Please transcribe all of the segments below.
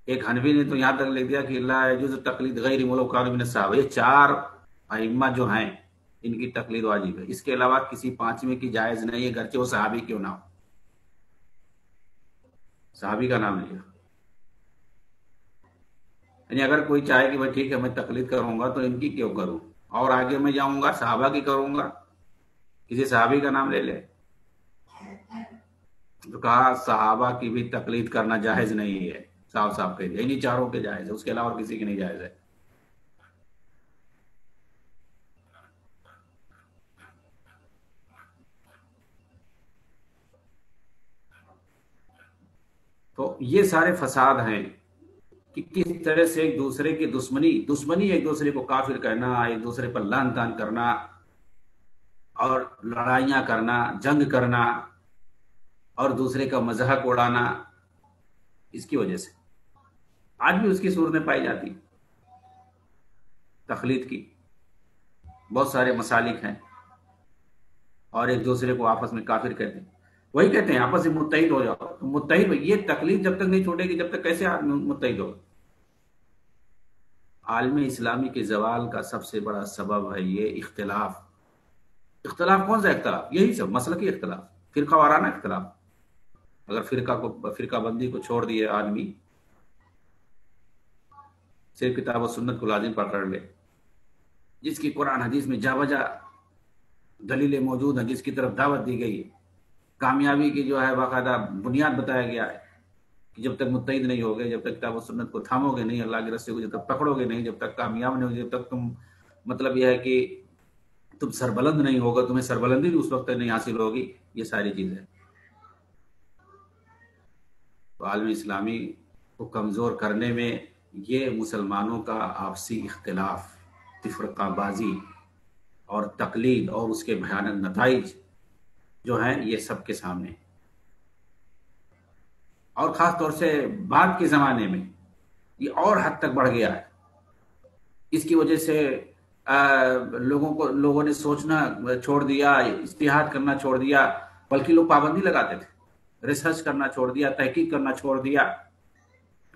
ایک حنفی نے تو یہاں تک لکھ دیا کہ لا يجوز تقلید غیر ولو کانوا من الصحابہ. یہ چار ائمہ جو ہیں ان کی تقلید واجب ہے، اس کے علاوہ کسی پانچویں کی جائز نہیں ہے، گرچہ وہ صحابی کیوں نہ ہو. صحابی کا نام لیا. یعنی اگر کوئی چاہے کہ بھائی ٹھیک ہے میں تقلید کروں گا تو ان کی کیوں کروں، اور آگے میں جاؤں گا صحابہ کی کروں گا، کسی صحابی کا نام لے لے. تو کہا صحابہ کی بھی تقلید کرنا جائز نہیں ہے، صاف صاف کہہ دیا. انہیں چاروں کے جائز ہے، اس کے علاوہ کسی کی نہیں جائز ہے. تو یہ سارے فساد ہیں کہ کس طرح سے ایک دوسرے کی دشمنی ایک دوسرے کو کافر کہنا، ایک دوسرے پر لعن طعن کرنا اور لڑائیاں کرنا، جنگ کرنا اور دوسرے کا مذاق اڑانا، اس کی وجہ سے آج بھی اس کی صورتیں پائی جاتی تقلید کی. بہت سارے مسالک ہیں اور ایک دوسرے کو آپس میں کافر کہتے ہیں. وہی کہتے ہیں آپس میں متحد ہو جاؤ. متحد یہ تقلید جب تک نہیں چھوٹے گی جب تک کیسے آدمی متحد ہوگا. عالم اسلامی کے زوال کا سب سے بڑا سبب ہے یہ اختلاف. اختلاف کون سا اختلاف؟ یہی سب مسلکی اختلاف، فرقہ وارانہ اختلاف. اگر فرقہ بندی کو چھوڑ دیے آدمی، صرف کتاب و سنت کو لازم پکڑ لے، جس کی قرآن حدیث میں جا بجا دلیلیں موجود ہیں، جس کی طرف دعوت دی گئی ہے، کامیابی کی جو ہے باقاعدہ بنیاد بتایا گیا ہے کہ جب تک متحد نہیں ہوگے، جب تک کتاب و سنت کو تھامو گے نہیں، اللہ کے رستے کو جب تک پکڑو گے نہیں، جب تک کامیاب نہیں ہوگے، جب تک تم مطلب یہ ہے کہ تم سربلند نہیں ہوگا، تمہیں سربلندی بھی اس وقت نہیں حاصل ہوگی. یہ ساری چیزیں تو عالم اسلامی کو کمزور کرنے میں یہ مسلمانوں کا آپسی اختلاف، تفرقہ بازی اور تقلید اور اس کے بھیانک نتائج جو ہیں یہ سب کے سامنے. اور خاص طور سے بعد کے زمانے میں یہ اور حد تک بڑھ گیا ہے. اس کی وجہ سے لوگوں نے سوچنا چھوڑ دیا، اجتہاد کرنا چھوڑ دیا، بلکہ لوگ پابندی لگاتے تھے، ریسرچ کرنا چھوڑ دیا، تحقیق کرنا چھوڑ دیا.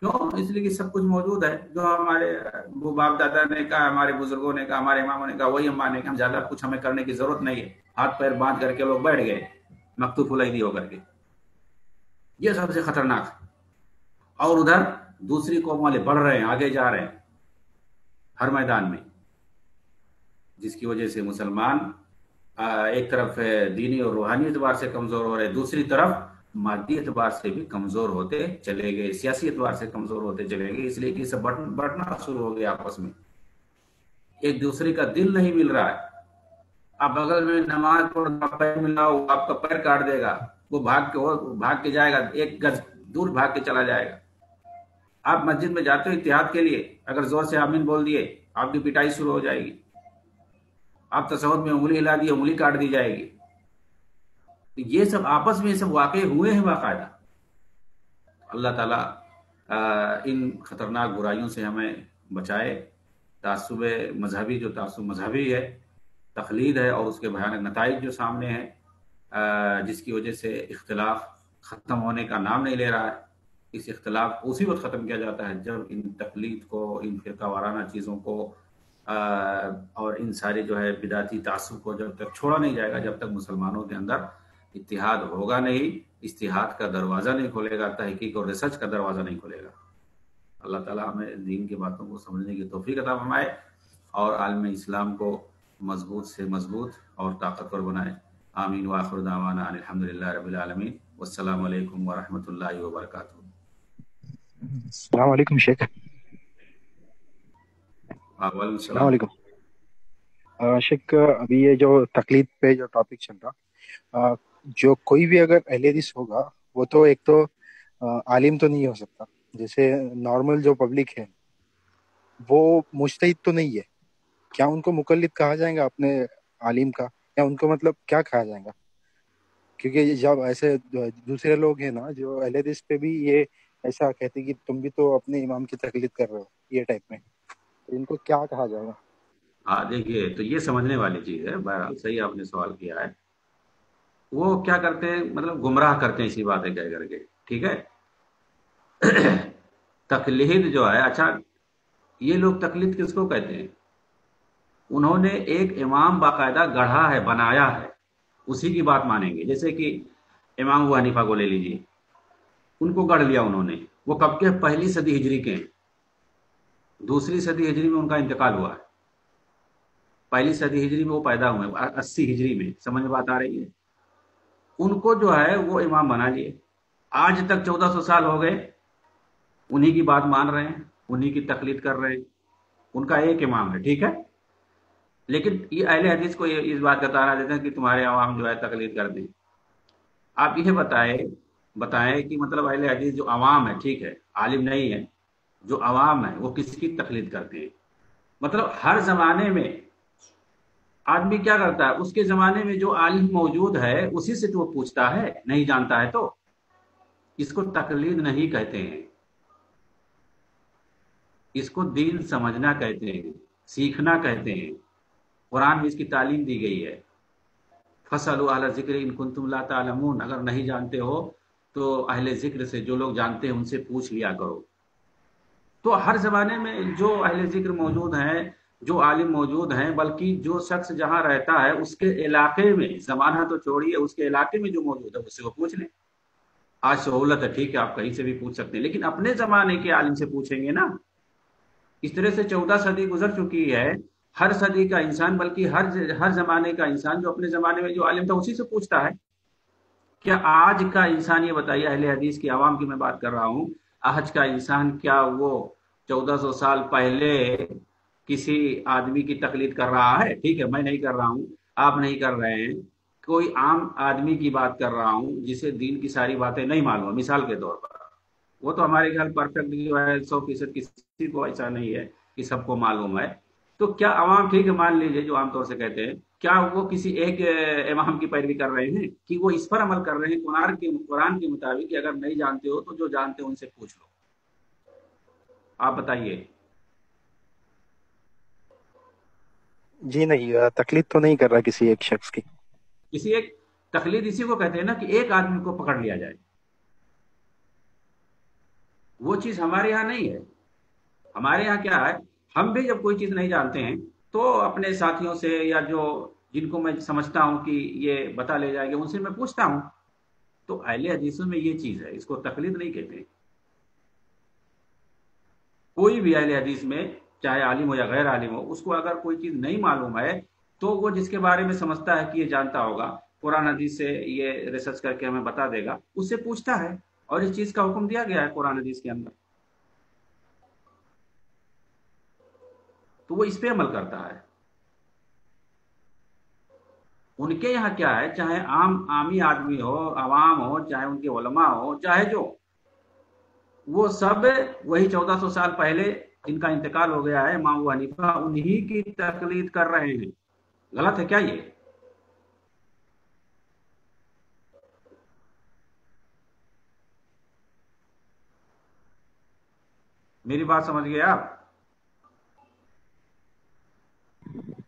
کیوں؟ اس لیے کہ سب کچھ موجود ہے، جو ہمارے وہ باپ دادا نے کہا، ہمارے بزرگوں نے کہا، ہمارے اماموں نے کہا، وہی ہم مانے کہ ہم زیادہ کچھ ہمیں کرنے کی ضرورت نہیں ہے. ہاتھ پیر باندھ کر کے لوگ بیٹھ گئے مکتوب العیدی ہو کر کے. یہ سب سے خطرناک. اور ادھر دوسری قوم والے بڑھ رہے ہیں، آگے جا رہے ہیں ہر میدان میں، جس کی وجہ سے مسلمان ایک طرف دینی اور روحانی اعتبار سے کمزور ہو رہے، دوسری طرف مادی اعتبار سے بھی کمزور ہوتے چلے گئے، سیاسی اعتبار سے کمزور ہوتے چلے گئے. اس لیے کہ سب بڑھنا شروع ہو گیا آپس میں، ایک دوسرے کا دل نہیں مل رہا ہے. آپ بغل میں نماز پڑھ پیر ملاؤ، وہ آپ کا پیر کاٹ دے گا، وہ بھاگ کے جائے گا، ایک گز دور بھاگ کے چلا جائے گا. آپ مسجد میں جاتے ہو اتحاد کے لیے، اگر زور سے آمین بول دیے آپ کی پٹائی شروع ہو جائے گی. آپ تصوت میں انگلی ہلا دی، انگلی کاٹ دی جائے گی. یہ سب آپس میں سب واقع ہوئے ہیں باقاعدہ. اللہ تعالیٰ ان خطرناک برائیوں سے ہمیں بچائے. تعصب مذہبی، جو تعصب مذہبی ہے، تقلید ہے اور اس کے بھیانک نتائج جو سامنے ہیں، جس کی وجہ سے اختلاف ختم ہونے کا نام نہیں لے رہا ہے. اس اختلاف کو اسی وقت ختم کیا جاتا ہے جب ان تقلید کو، ان فرقہ وارانہ چیزوں کو اور ان سارے جو ہے بدعتی تعصب کو جب تک چھوڑا نہیں جائے گا، جب تک مسلمانوں کے اندر اتحاد ہوگا نہیں، اجتہاد کا دروازہ نہیں کھولے گا، تحقیق اور ریسرچ کا دروازہ نہیں کھولے گا. اللہ تعالیٰ ہمیں دین کی باتوں کو سمجھنے کی توفیق عطا فرمائے اور عالم اسلام کو مضبوط سے مضبوط اور طاقتور بنائے. آمین. وآخر دعوانا ان الحمدللہ رب العالمین. والسلام علیکم ورحمۃ اللہ وبرکاتہ. السلام علیکم شیخ. وعلیکم السلام السلام. علیکم شیخ. ابھی یہ جو تقلید پہ جو ٹاپک چل رہا، جو کوئی بھی اگر اہل حدیث ہوگا وہ تو ایک تو عالم تو نہیں ہو سکتا. جیسے نارمل جو پبلک ہے وہ مجتہد تو نہیں ہے، کیا ان کو مقلد کہا جائے گا اپنے عالم کا، یا ان کو مطلب کیا کہا جائے گا؟ کیونکہ جب ایسے دوسرے لوگ ہیں نا جو اہل حدیث پہ بھی یہ ایسا کہتے کہ تم بھی تو اپنے امام کی تقلید کر رہے ہو، یہ ٹائپ میں، تو ان کو کیا کہا جائے گا؟ دیکھیے تو یہ سمجھنے والی چیز ہے. بہرحال صحیح آپ نے سوال کیا ہے. وہ کیا کرتے ہیں، مطلب گمراہ کرتے ہیں اسی باتیں کہہ کر کے. ٹھیک ہے. तकलीद जो है, अच्छा ये लोग तकलीद किसको कहते हैं? उन्होंने एक इमाम बाकायदा गढ़ा है, बनाया है, उसी की बात मानेंगे। जैसे कि इमाम अबू हनीफा को ले लीजिए, उनको गढ़ लिया उन्होंने। वो कब के? पहली सदी हिजरी के हैं। दूसरी सदी हिजरी में उनका इंतकाल हुआ है, पहली सदी हिजरी में वो पैदा हुए, 80 हिजरी में। समझ में बात आ रही है? उनको जो है वो इमाम बना लिए। आज तक 1400 साल हो गए, उन्हीं की बात मान रहे हैं, उन्हीं की तकलीद कर रहे हैं। उनका एक इमाम है, ठीक है। लेकिन ये अहले हदीस को इस बात का ताना देते हैं कि तुम्हारे अवाम जो है तकलीद कर दें। आप ये बताएं कि मतलब अहले हदीस जो अवाम है, ठीक है, आलिम नहीं है, जो अवाम है वो किसकी तकलीद करते हैं? मतलब हर जमाने में आदमी क्या करता है, उसके जमाने में जो आलिम मौजूद है उसी से तो वो पूछता है, नहीं जानता है तो। इसको तकलीद नहीं कहते हैं, इसको दीन समझना कहते हैं, सीखना कहते हैं। कुरान में इसकी तालीम दी गई है, फसलु अहला ज़िक्र इन कुंतुम ला तालमून, अगर नहीं जानते हो तो अहले जिक्र से, जो लोग जानते हैं उनसे पूछ लिया करो। तो हर जमाने में जो अहले जिक्र मौजूद हैं, जो आलिम मौजूद हैं, बल्कि जो शख्स जहां रहता है उसके इलाके में, जमाना तो छोड़िए, उसके इलाके में जो मौजूद है उससे वो पूछ लें। आज सहूलत है, ठीक है, आप कहीं से भी पूछ सकते हैं, लेकिन अपने जमाने के आलिम से पूछेंगे ना। इस तरह से 14 सदी गुजर चुकी है, हर सदी का इंसान, बल्कि हर जमाने का इंसान जो अपने जमाने में जो आलिम था उसी से पूछता है। क्या आज का इंसान, ये बताइए, अहले हदीस की आवाम की मैं बात कर रहा हूं, आज का इंसान क्या वो 1400 साल पहले किसी आदमी की तकलीद कर रहा है? ठीक है, मैं नहीं कर रहा हूं, आप नहीं कर रहे हैं, कोई आम आदमी की बात कर रहा हूं जिसे दीन की सारी बातें नहीं मालूम। मिसाल के तौर पर, वो तो हमारे ख्याल परफेक्ट जो है 100% किसी को ऐसा नहीं है कि सबको मालूम है। तो क्या अवाम, ठीक है मान लीजिए, जो आमतौर से कहते हैं, क्या वो किसी एक इमाम की पैरवी कर रहे हैं कि वो इस पर अमल कर रहे हैं कुरान के मुताबिक कि अगर नहीं जानते हो तो जो जानते हो उनसे पूछ लो? आप बताइए। जी नहीं, तकलीद तो नहीं कर रहा किसी एक शख्स की। किसी एक तकलीद इसी को कहते हैं ना कि एक आदमी को पकड़ लिया जाए। वो चीज हमारे यहाँ नहीं है। हमारे यहाँ क्या है, हम भी जब कोई चीज नहीं जानते हैं तो अपने साथियों से, या जो जिनको मैं समझता हूं कि ये बता ले जाएंगे, उनसे मैं पूछता हूं। तो अहले हदीसों में ये चीज है, इसको तकलीद नहीं कहते। कोई भी अहले हदीस में, चाहे आलिम हो या गैर आलिम हो, उसको अगर कोई चीज नहीं मालूम है तो वो जिसके बारे में समझता है कि ये जानता होगा, कुरान हदीस से ये रिसर्च करके हमें बता देगा, उससे पूछता है। और इस चीज का हुक्म दिया गया है कुरान हदीस के अंदर, तो वो इस पे अमल करता है। उनके यहाँ क्या है, चाहे आमी आदमी हो, अवाम हो, चाहे उनके उलमा हो, चाहे जो, वो सब वही 1400 साल पहले जिनका इंतकाल हो गया है, इमाम अबू हनीफा, उन्हीं की तकलीद कर रहे हैं। गलत है क्या ये? मेरी बात समझ गए आप?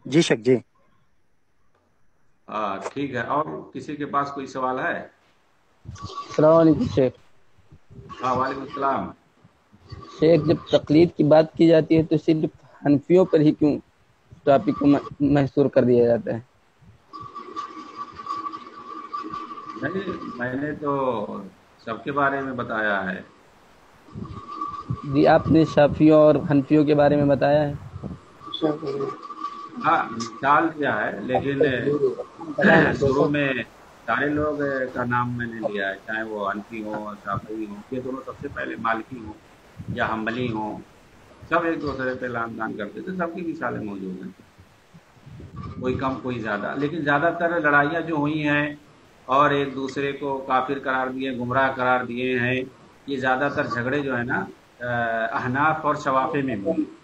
जी शेख जी। ठीक है। और किसी के पास कोई सवाल है? अस्सलाम वालेकुम शेख। हाँ, वालेकुम सलाम। शेख, जब तकलीद की बात की जाती है तो सिर्फ हनफियों पर ही क्यों टॉपिक को महसूर कर दिया जाता है? नहीं, मैंने तो सबके बारे में बताया है। जी, आपने शाफियों और हनफियों के बारे में बताया है। हाँ, मिसाल दिया है, लेकिन शुरू में सारे लोग का नाम मैंने लिया है, चाहे वो हनफी हो, शाफी हो, ये दोनों सबसे पहले मालिकी हो या हम्बली हो, सब एक दूसरे पे लान तान करते थे। सबकी मिसालें मौजूद हैं, कोई कम कोई ज्यादा। लेकिन ज्यादातर लड़ाइयाँ जो हुई हैं और एक दूसरे को काफिर करार दिए, गुमराह करार दिए हैं, ये ज्यादातर झगड़े जो है ना अहनाफ और शवाफे में हुए हैं।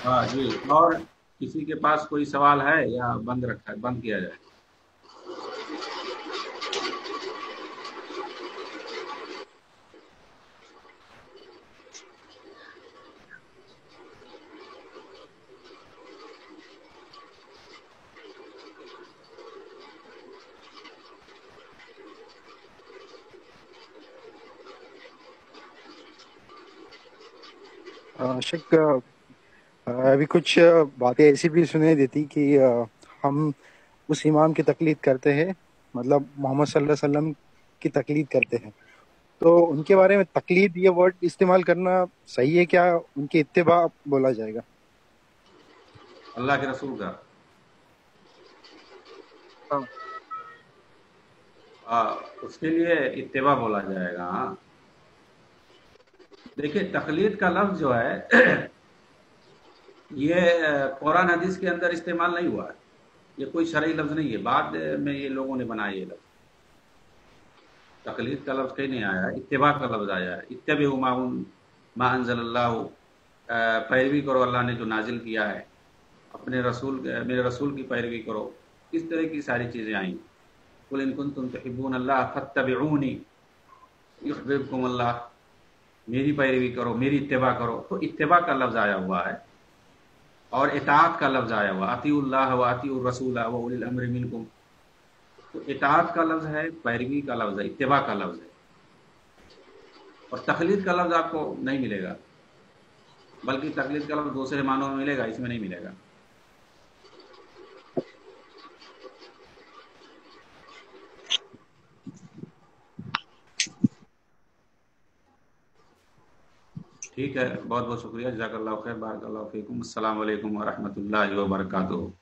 हाँ जी। और किसी के पास कोई सवाल है या बंद रखा है, बंद किया जाए? शेख अभी कुछ बातें ऐसी भी सुनाई देती कि हम उस इमाम की तकलीद करते हैं, मतलब मोहम्मद सल्लल्लाहु अलैहि वसल्लम की तकलीद करते हैं, तो उनके बारे में तकलीद ये वर्ड इस्तेमाल करना सही है क्या? उनकी इत्तिबा बोला जाएगा? अल्लाह के रसूल का हाँ। उसके लिए इत्तिबा बोला जाएगा। देखिए, तकलीद का लफ्ज जो है ये कुरान हदीस के अंदर इस्तेमाल नहीं हुआ है, ये कोई शरई लफ्ज नहीं है, बाद में ये लोगों ने बनाया ये लफ्ज। तकलीद का लफ्ज कहीं नहीं आया है, इत्तिबा का लफ्ज आया है। इत्तबिउ मा अंज़लल्लाहु, पैरवी करो अल्लाह ने जो नाजिल किया है, अपने रसूल, मेरे रसूल की पैरवी करो। इस तरह की सारी चीजें आई। कुल इन कुंतुम तुहिब्बून अल्लाह फत्तबिऊनी युहब्बिबकुम अल्लाह, मेरी पैरवी करो, मेरी इत्तिबा करो। तो इत्तिबा का लफ्ज आया हुआ है और इताअत का लफ्ज आया हुआ, अतीउल्लाह व अतीउर रसूल व उलिल अम्रि मिनकुम। तो इताअत का लफ्ज है, पैरवी का लफ्ज है, इत्तिबा का लफ्ज है। और तकलीद का लफ्ज आपको नहीं मिलेगा, बल्कि तकलीद का लफ्ज दूसरे मानों में मिलेगा, इसमें नहीं मिलेगा। ठीक है, बहुत बहुत शुक्रिया, जज़ाकल्लाहु खैर, बारकल्लाहु फीकुम। अस्सलामु अलैकुम व रहमतुल्लाहि व बरकातुहू।